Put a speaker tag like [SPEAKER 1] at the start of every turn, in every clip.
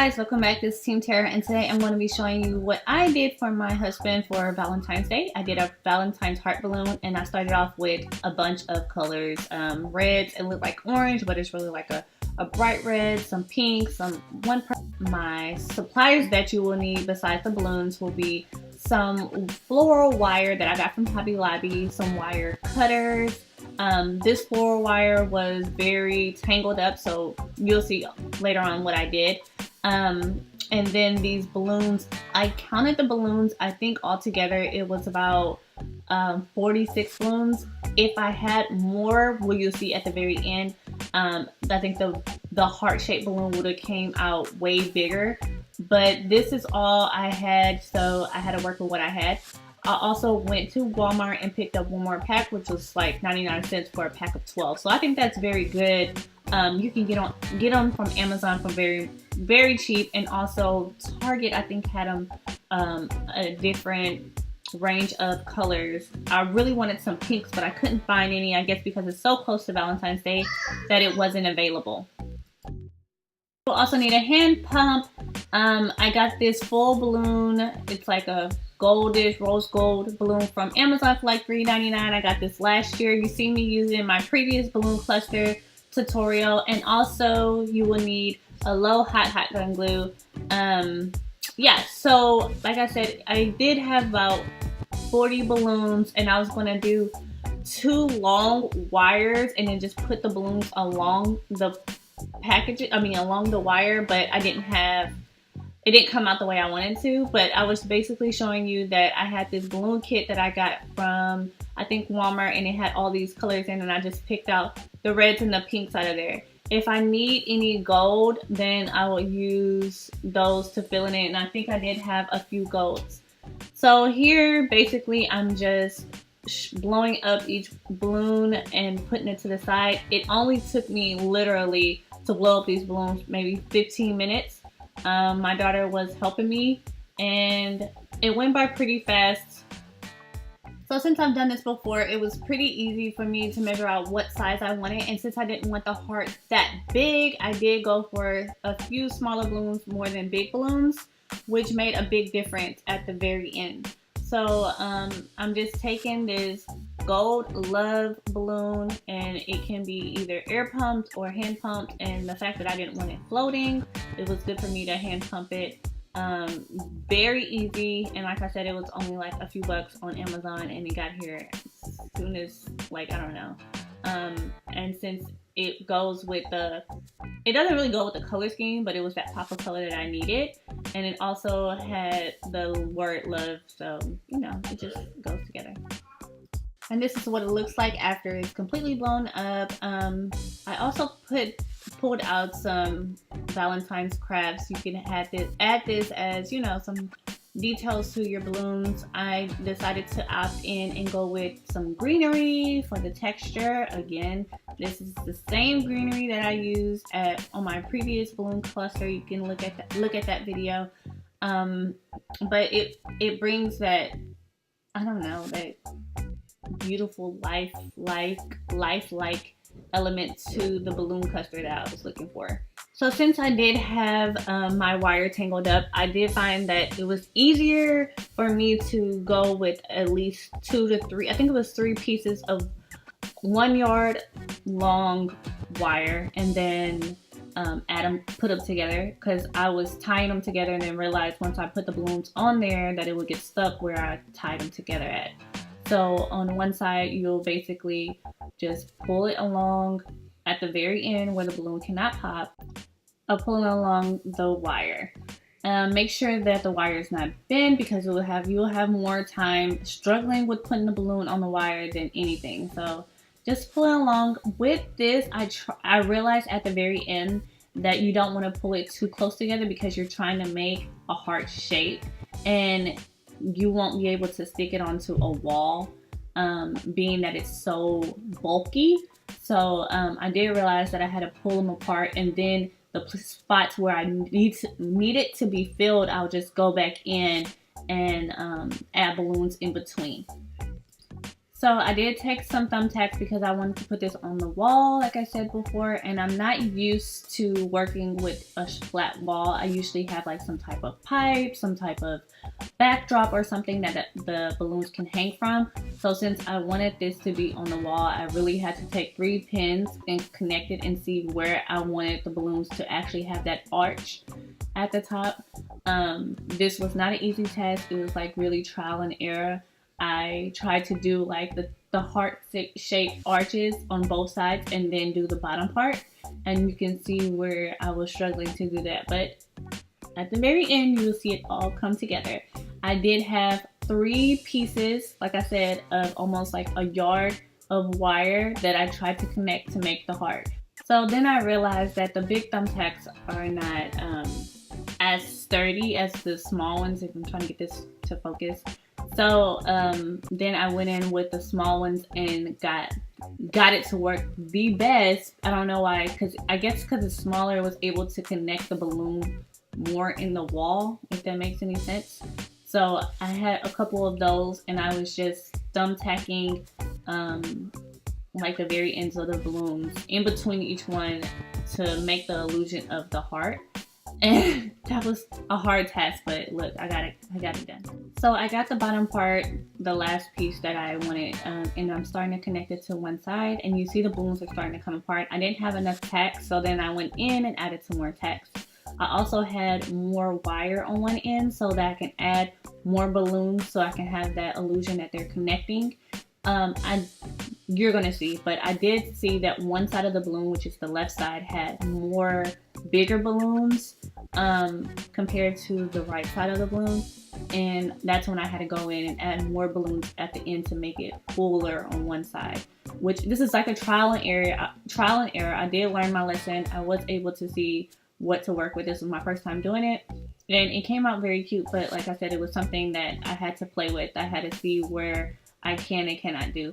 [SPEAKER 1] guys, welcome back. This is Team Terra, and today I'm going to be showing you what I did for my husband for Valentine's Day. I did a Valentine's heart balloon, and I started off with a bunch of colors. Reds, it looked like orange, but it's really like a bright red, some pink, My supplies that you will need besides the balloons will be some floral wire that I got from Hobby Lobby, some wire cutters. This floral wire was very tangled up, so you'll see later on what I did. And then these balloons, I counted the balloons. I think altogether it was about 46 balloons. If I had more, well, you'll see at the very end, I think the heart-shaped balloon would have came out way bigger. But this is all I had, so I had to work with what I had. I also went to Walmart and picked up one more pack, which was like 99 cents for a pack of 12. So I think that's very good. You can get them from Amazon for very, very cheap. And also Target, I think, had them a different range of colors. I really wanted some pinks, but I couldn't find any. I guess because it's so close to Valentine's Day that it wasn't available. You'll also need a hand pump. I got this full balloon. It's like a goldish rose gold balloon from Amazon for like $3.99. I got this last year. You see me using my previous balloon cluster tutorial. And also you will need a low hot gun glue. Yeah, so like I said, I did have about 40 balloons, and I was going to do 2 long wires and then just put the balloons along the along the wire, but it didn't come out the way I wanted to. But I was basically showing you that I had this balloon kit that I got from, I think, Walmart, and it had all these colors in, and I just picked out the reds and the pinks out of there. If I need any gold, then I will use those to fill in it, and I think I did have a few golds. So here, basically, I'm just blowing up each balloon and putting it to the side. It only took me literally to blow up these balloons maybe 15 minutes. My daughter was helping me, and it went by pretty fast. So since I've done this before, it was pretty easy for me to measure out what size I wanted. And since I didn't want the heart that big, I did go for a few smaller balloons more than big balloons, which made a big difference at the very end. So I'm just taking this gold love balloon, and it can be either air pumped or hand pumped. And the fact that I didn't want it floating, it was good for me to hand pump it. Very easy, and like I said, it was only like a few bucks on Amazon, and it got here as soon as, like, I don't know. And since it goes with it doesn't really go with the color scheme, but it was that pop of color that I needed, and it also had the word love, so you know, it just goes together. And this is what it looks like after it's completely blown up. I also pulled out some Valentine's crafts. You can add this as, you know, some details to your balloons. I decided to opt in and go with some greenery for the texture. Again, this is the same greenery that I used on my previous balloon cluster. You can look at that video. But it brings that, I don't know, that beautiful lifelike element to the balloon cluster that I was looking for. So since I did have my wire tangled up, I did find that it was easier for me to go with at least 2 to 3, I think it was 3 pieces of 1 yard long wire, and then put them together, because I was tying them together and then realized once I put the balloons on there that it would get stuck where I tied them together at. So on one side, you'll basically just pull it along at the very end where the balloon cannot pop, pulling along the wire. Make sure that the wire is not bent, because you'll have more time struggling with putting the balloon on the wire than anything. So just pull it along. With this, I realized at the very end that you don't want to pull it too close together, because you're trying to make a heart shape, and you won't be able to stick it onto a wall, being that it's so bulky. So I did realize that I had to pull them apart, and then the spots where I need it to be filled, I'll just go back in and add balloons in between. So I did take some thumbtacks because I wanted to put this on the wall, like I said before, and I'm not used to working with a flat wall. I usually have like some type of pipe, some type of backdrop or something that the balloons can hang from. So since I wanted this to be on the wall, I really had to take 3 pins and connect it and see where I wanted the balloons to actually have that arch at the top. This was not an easy task. It was like really trial and error. I tried to do like the heart-shaped arches on both sides and then do the bottom part. And you can see where I was struggling to do that. But at the very end, you will see it all come together. I did have 3 pieces, like I said, of almost like a yard of wire that I tried to connect to make the heart. So then I realized that the big thumbtacks are not as sturdy as the small ones, if I'm trying to get this to focus. So then I went in with the small ones and got it to work the best. I don't know why, I guess because it's smaller, it was able to connect the balloon more in the wall, if that makes any sense. So I had a couple of those and I was just thumbtacking like the very ends of the balloons in between each one to make the illusion of the heart. And that was a hard task, but look, I got it done. So I got the bottom part, the last piece that I wanted, and I'm starting to connect it to one side, and you see the balloons are starting to come apart. I didn't have enough tacks, so then I went in and added some more tacks. I also had more wire on one end so that I can add more balloons so I can have that illusion that they're connecting. You're gonna see, but I did see that one side of the balloon, which is the left side, had more bigger balloons compared to the right side of the balloon, and that's when I had to go in and add more balloons at the end to make it fuller on one side. Which this is like a trial and error. I did learn my lesson. I was able to see what to work with. This was my first time doing it, and it came out very cute, but like I said, it was something that I had to play with. I had to see where I can and cannot do,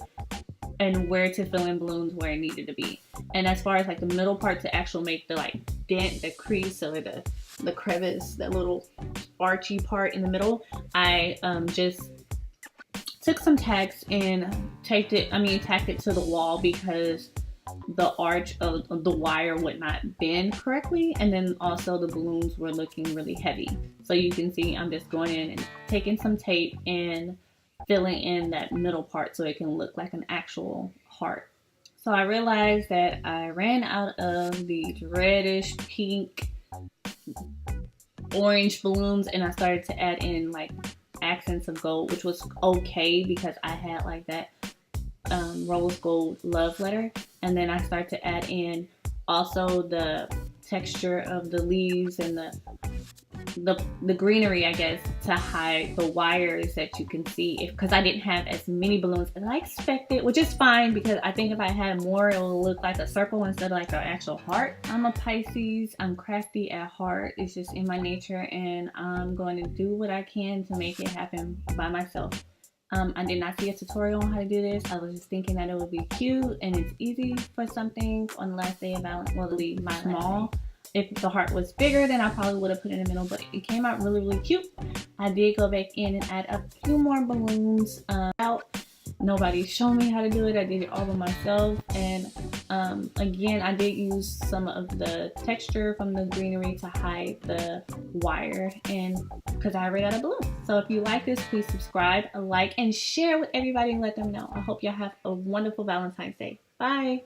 [SPEAKER 1] and where to fill in balloons where it needed to be. And as far as like the middle part to actually make the like dent, the crease, or the crevice, that little archy part in the middle, I just took some tacks and tacked it to the wall because the arch of the wire would not bend correctly, and then also the balloons were looking really heavy. So you can see I'm just going in and taking some tape and filling in that middle part so it can look like an actual heart. So I realized that I ran out of the reddish pink orange balloons, and I started to add in like accents of gold, which was okay because I had like that rose gold love letter. And then I started to add in also the texture of the leaves and the greenery, I guess, to hide the wires that you can see, because I didn't have as many balloons as I expected, which is fine because I think if I had more, it will look like a circle instead of like an actual heart. I'm a Pisces. I'm crafty at heart. It's just in my nature, and I'm going to do what I can to make it happen by myself. I did not see a tutorial on how to do this. I was just thinking that it would be cute and it's easy for something on the last day of Valentine's. Well, it'll be small. If the heart was bigger, then I probably would have put it in the middle, but it came out really, really cute. I did go back in and add a few more balloons out. Nobody showed me how to do it. I did it all by myself. And again, I did use some of the texture from the greenery to hide the wire, and because I ran out of balloons. So if you like this, please subscribe, like, and share with everybody and let them know. I hope y'all have a wonderful Valentine's Day. Bye.